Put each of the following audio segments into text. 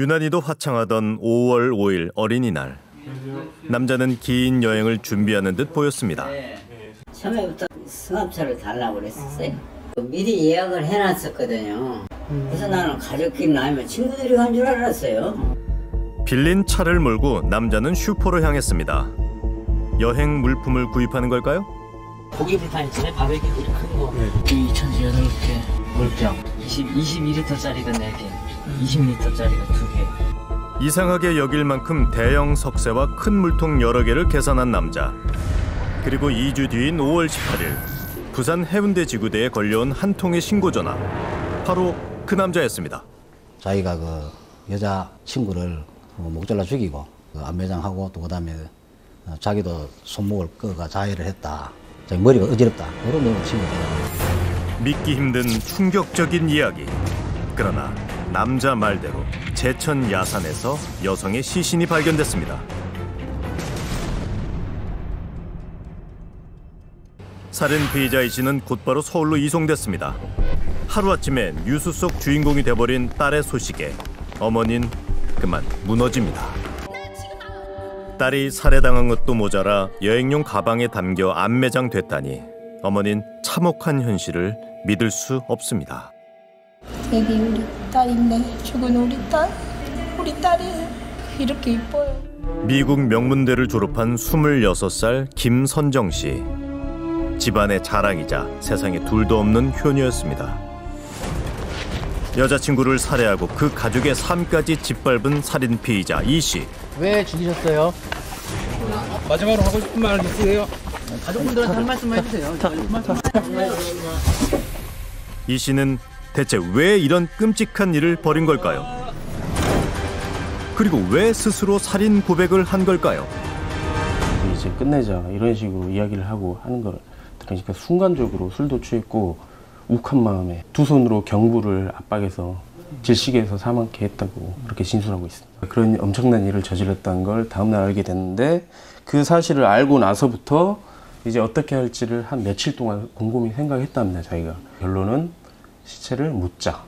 유난히도 화창하던 5월 5일 어린이날. 남자는 긴 여행을 준비하는 듯 보였습니다. 처음에부터 승합차를 달라고 그랬었어요. 미리 예약을 해놨었거든요. 그래서 나는 가족끼리 아니면 친구들이 간 줄 알았어요. 빌린 차를 몰고 남자는 슈퍼로 향했습니다. 여행 물품을 구입하는 걸까요? 고기 불판 있잖아요. 바베큐 큰 거. 그 2,800개 물병. 22리터짜리가 4개, 20리터짜리가 2개. 이상하게 여길 만큼 대형 석쇠와 큰 물통 여러 개를 계산한 남자. 그리고 2주 뒤인 5월 18일 부산 해운대 지구대에 걸려온 한 통의 신고 전화. 바로 그 남자였습니다. 자기가 그 여자 친구를 목잘라 죽이고 안매장하고 또 그다음에 자기도 손목을 끄가 자해를 했다. 자기 머리가 어지럽다. 그런 내용을 친구들이. 믿기 힘든 충격적인 이야기. 그러나 남자 말대로 제천 야산에서 여성의 시신이 발견됐습니다. 살인 피의자 이 씨는 곧바로 서울로 이송됐습니다. 하루아침에 뉴스 속 주인공이 돼버린 딸의 소식에 어머니는 그만 무너집니다. 딸이 살해당한 것도 모자라 여행용 가방에 담겨 안매장됐다니 어머니는 참혹한 현실을 믿을 수 없습니다. 여기 우리 딸인데 죽은 우리 딸이 이렇게 이뻐요. 미국 명문대를 졸업한 26살 김선정 씨. 집안의 자랑이자 세상에 둘도 없는 효녀였습니다. 여자친구를 살해하고 그 가족의 삶까지 짓밟은 살인 피의자 이 씨. 왜 죽이셨어요? 마지막으로 하고 싶은 말 있으세요? 가족분들한테 한 말씀만 해주세요. 이 씨는 대체 왜 이런 끔찍한 일을 벌인 걸까요? 그리고 왜 스스로 살인 고백을 한 걸까요? 이제 끝내자 이런 식으로 이야기를 하고 하는 걸 들으니까 순간적으로 술도 취했고 욱한 마음에 두 손으로 경부를 압박해서 질식해서 사망케 했다고 그렇게 진술하고 있습니다. 그런 엄청난 일을 저질렀다는 걸 다음날 알게 됐는데 그 사실을 알고 나서부터 이제 어떻게 할지를 한 며칠 동안 곰곰이 생각했답니다. 자기가. 결론은 시체를 묻자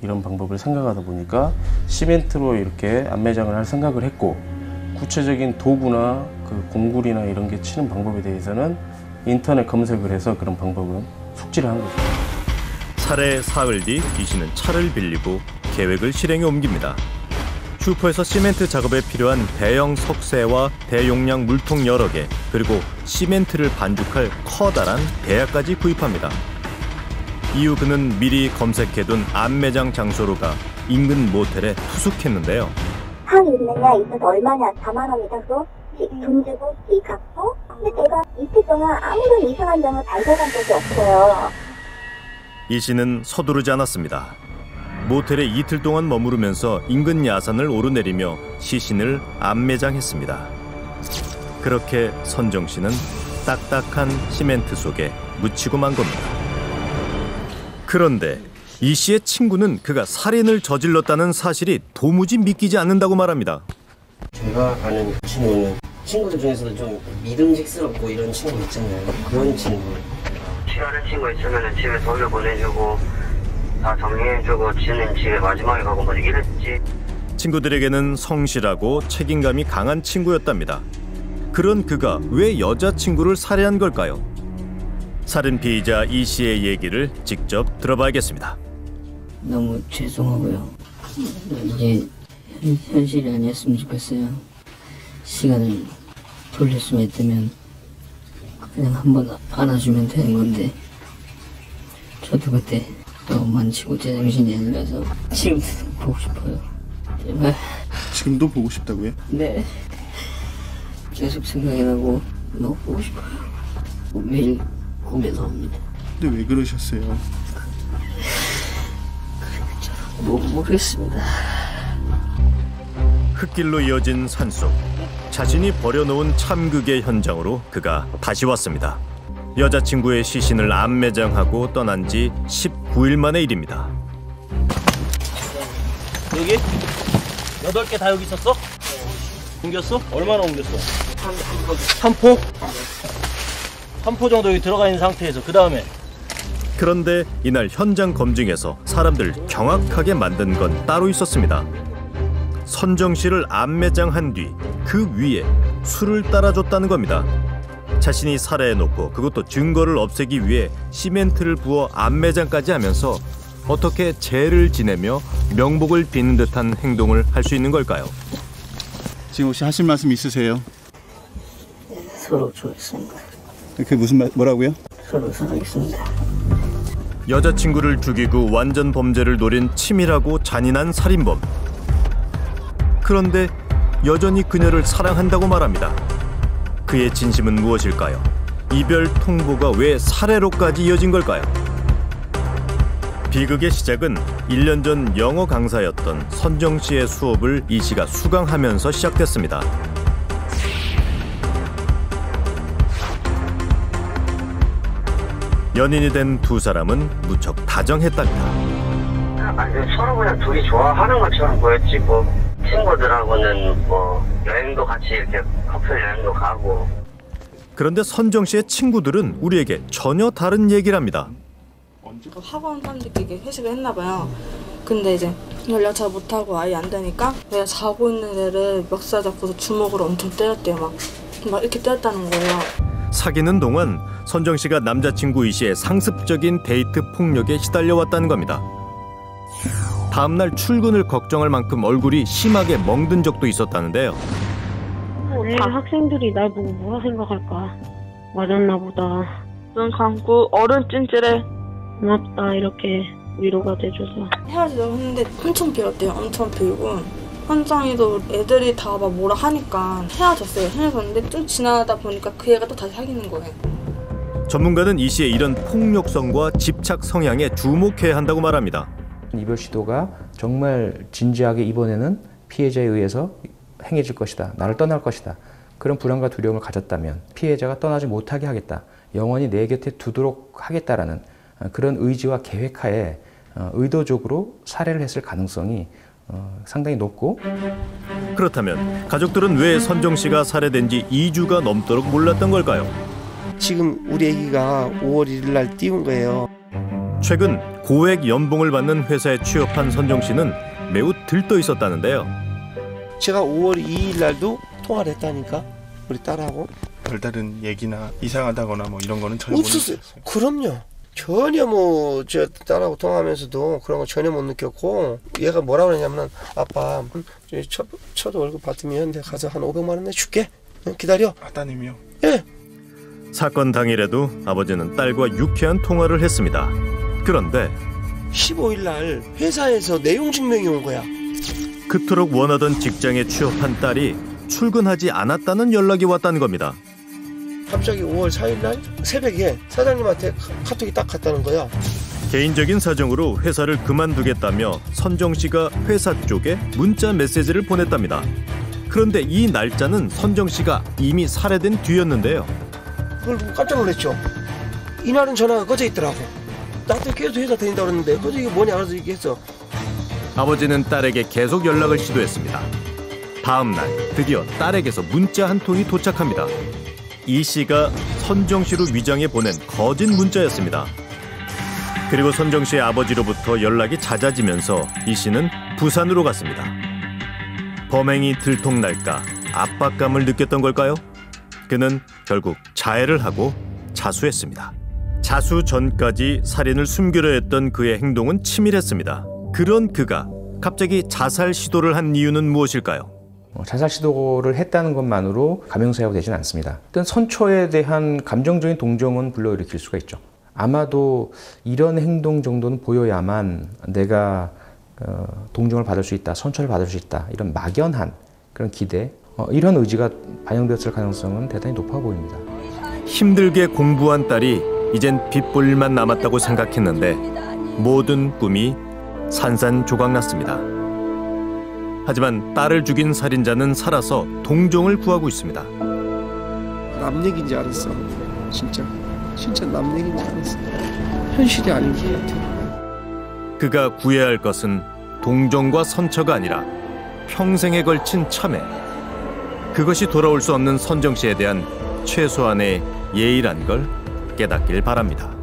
이런 방법을 생각하다 보니까 시멘트로 이렇게 안매장을 할 생각을 했고 구체적인 도구나 그 공굴이나 이런 게 치는 방법에 대해서는 인터넷 검색을 해서 그런 방법은 숙지를 한 거죠. 살해 사흘 뒤 이 씨는 차를 빌리고 계획을 실행에 옮깁니다. 슈퍼에서 시멘트 작업에 필요한 대형 석쇠와 대용량 물통 여러 개, 그리고 시멘트를 반죽할 커다란 배야까지 구입합니다. 이후 그는 미리 검색해둔 안매장 장소로 가 인근 모텔에 투숙했는데요. 한 있느냐, 있어서 얼마냐, 4만 원이다, 그거? 돈 주고, 키 갚고? 근데 내가 이틀 동안 아무런 이상한 점을 발견한 적이 없어요. 이 씨는 서두르지 않았습니다. 모텔에 이틀 동안 머무르면서 인근 야산을 오르내리며 시신을 안매장했습니다. 그렇게 선정 씨는 딱딱한 시멘트 속에 묻히고 만 겁니다. 그런데 이 씨의 친구는 그가 살인을 저질렀다는 사실이 도무지 믿기지 않는다고 말합니다. 제가 아는 친구는 친구들 중에서도 좀 믿음직스럽고 이런 친구 있잖아요. 그런 친구. 싫어하는 친구 있으면 집에 돈을 보내주고 다 정리해주고 지는 집에 마지막에 가고 뭐 이랬지. 친구들에게는 성실하고 책임감이 강한 친구였답니다. 그런 그가 왜 여자친구를 살해한 걸까요? 살인 피의자 이 씨의 얘기를 직접 들어봐야겠습니다. 너무 죄송하고요. 이게 현실이 아니었으면 좋겠어요. 시간을 돌릴 수만 있다면 그냥 한번 안아주면 되는 건데 저도 그때 너무 만지고 제정신이 아니라서 지금도 보고 싶어요. 제발. 지금도 보고 싶다고요? 네. 계속 생각이 나고 너무 보고 싶어요. 매일 꿈에 나옵니다. 근데 왜 그러셨어요? 모르겠습니다. 흙길로 이어진 산속. 자신이 버려놓은 참극의 현장으로 그가 다시 왔습니다. 여자친구의 시신을 안매장하고 떠난 지 19일 만의 일입니다. 여기? 8개 다 여기 있었어? 옮겼어? 얼마나 옮겼어? 3포? 3포 정도 여기 들어가 있는 상태에서 그 다음에 그런데 이날 현장 검증에서 사람들 경악하게 만든 건 따로 있었습니다. 선정 씨를 암매장한 뒤 그 위에 술을 따라줬다는 겁니다. 자신이 살해해놓고 그것도 증거를 없애기 위해 시멘트를 부어 암매장까지 하면서 어떻게 죄를 지내며 명복을 빚는 듯한 행동을 할 수 있는 걸까요? 지금 혹시 하실 말씀 있으세요? 서로 좋아했습니다. 그게 무슨 뭐라고요? 서로 사랑했습니다. 여자친구를 죽이고 완전 범죄를 노린 치밀하고 잔인한 살인범. 그런데 여전히 그녀를 사랑한다고 말합니다. 그의 진심은 무엇일까요? 이별 통보가 왜 살해로까지 이어진 걸까요? 비극의 시작은 1년 전 영어 강사였던 선정 씨의 수업을 이 씨가 수강하면서 시작됐습니다. 연인이 된 두 사람은 무척 다정했답니다. 아니, 서로 그냥 둘이 좋아하는 것처럼 보였지, 뭐 친구들하고는 뭐 여행도 같이 이렇게 커플 여행도 가고. 그런데 선정 씨의 친구들은 우리에게 전혀 다른 얘기를 합니다. 학원 사람들끼리 회식을 했나 봐요. 근데 이제 연락 잘 못하고 아예 안 되니까 내가 자고 있는 애를 멱살 잡고서 주먹으로 엄청 때렸대요. 막 이렇게 때렸다는 거예요. 사귀는 동안 선정 씨가 남자친구 이 씨의 상습적인 데이트 폭력에 시달려왔다는 겁니다. 다음날 출근을 걱정할 만큼 얼굴이 심하게 멍든 적도 있었다는데요. 내일 학생들이 날 보고 뭐라 생각할까? 맞았나 보다. 눈 감고 어른 찜질해. 고맙다, 이렇게 위로가 돼줘서. 헤어지려고 했는데 엄청 빌었대요. 엄청 빌고 현장에도 애들이 다 막 뭐라 하니까 헤어졌어요. 헤어졌는데 좀 지나다 보니까 그 애가 또 다시 사귀는 거예요. 전문가는 이 씨의 이런 폭력성과 집착 성향에 주목해야 한다고 말합니다. 이별 시도가 정말 진지하게 이번에는 피해자에 의해서 행해질 것이다. 나를 떠날 것이다. 그런 불안과 두려움을 가졌다면 피해자가 떠나지 못하게 하겠다. 영원히 내 곁에 두도록 하겠다라는 그런 의지와 계획하에 의도적으로 살해를 했을 가능성이 상당히 높고. 그렇다면 가족들은 왜 선정 씨가 살해된 지 2주가 넘도록 몰랐던 걸까요? 지금 우리 애기가 5월 1일 날 띄운 거예요. 최근 고액 연봉을 받는 회사에 취업한 선정 씨는 매우 들떠 있었다는데요. 제가 5월 2일 날도 통화를 했다니까, 우리 딸하고. 별다른 얘기나 이상하다거나 뭐 이런 거는 전혀 없었어요. 그럼요. 전혀 뭐 저 딸하고 통화하면서도 그런 거 전혀 못 느꼈고, 얘가 뭐라고 그러냐면, 아빠 첫 월급 받으면 내가 가서 한 500만 원 내줄게. 기다려. 아따님이요? 예. 사건 당일에도 아버지는 딸과 유쾌한 통화를 했습니다. 그런데 15일 날 회사에서 내용 증명이 온 거야. 그토록 원하던 직장에 취업한 딸이 출근하지 않았다는 연락이 왔다는 겁니다. 갑자기 5월 4일 날 새벽에 사장님한테 카톡이 딱 갔다는 거야. 개인적인 사정으로 회사를 그만두겠다며 선정 씨가 회사 쪽에 문자 메시지를 보냈답니다. 그런데 이 날짜는 선정 씨가 이미 살해된 뒤였는데요. 그걸 보고 깜짝 놀랐죠. 이날은 전화가 꺼져 있더라고. 나한테 계속 회사 다닌다고 그랬는데 꺼져 이게 뭐냐 그래서 얘기했어. 아버지는 딸에게 계속 연락을 시도했습니다. 다음 날 드디어 딸에게서 문자 한 통이 도착합니다. 이 씨가 선정 씨로 위장해 보낸 거짓 문자였습니다. 그리고 선정 씨의 아버지로부터 연락이 잦아지면서 이 씨는 부산으로 갔습니다. 범행이 들통날까 압박감을 느꼈던 걸까요? 그는 결국 자해를 하고 자수했습니다. 자수 전까지 살인을 숨기려 했던 그의 행동은 치밀했습니다. 그런 그가 갑자기 자살 시도를 한 이유는 무엇일까요? 자살 시도를 했다는 것만으로 감형사유가 되지는 않습니다. 일단 선처에 대한 감정적인 동정은 불러일으킬 수가 있죠. 아마도 이런 행동 정도는 보여야만 내가 동정을 받을 수 있다, 선처를 받을 수 있다, 이런 막연한 그런 기대, 이런 의지가 반영되었을 가능성은 대단히 높아 보입니다. 힘들게 공부한 딸이 이젠 빚볼일만 남았다고 생각했는데 모든 꿈이 산산조각났습니다. 하지만 딸을 죽인 살인자는 살아서 동정을 구하고 있습니다. 남 얘기인 줄 알았어. 진짜 남 얘기인 줄 알았어. 현실이 아닌 것 같아. 그가 구해야 할 것은 동정과 선처가 아니라 평생에 걸친 참회. 그것이 돌아올 수 없는 선정 씨에 대한 최소한의 예의란 걸 깨닫길 바랍니다.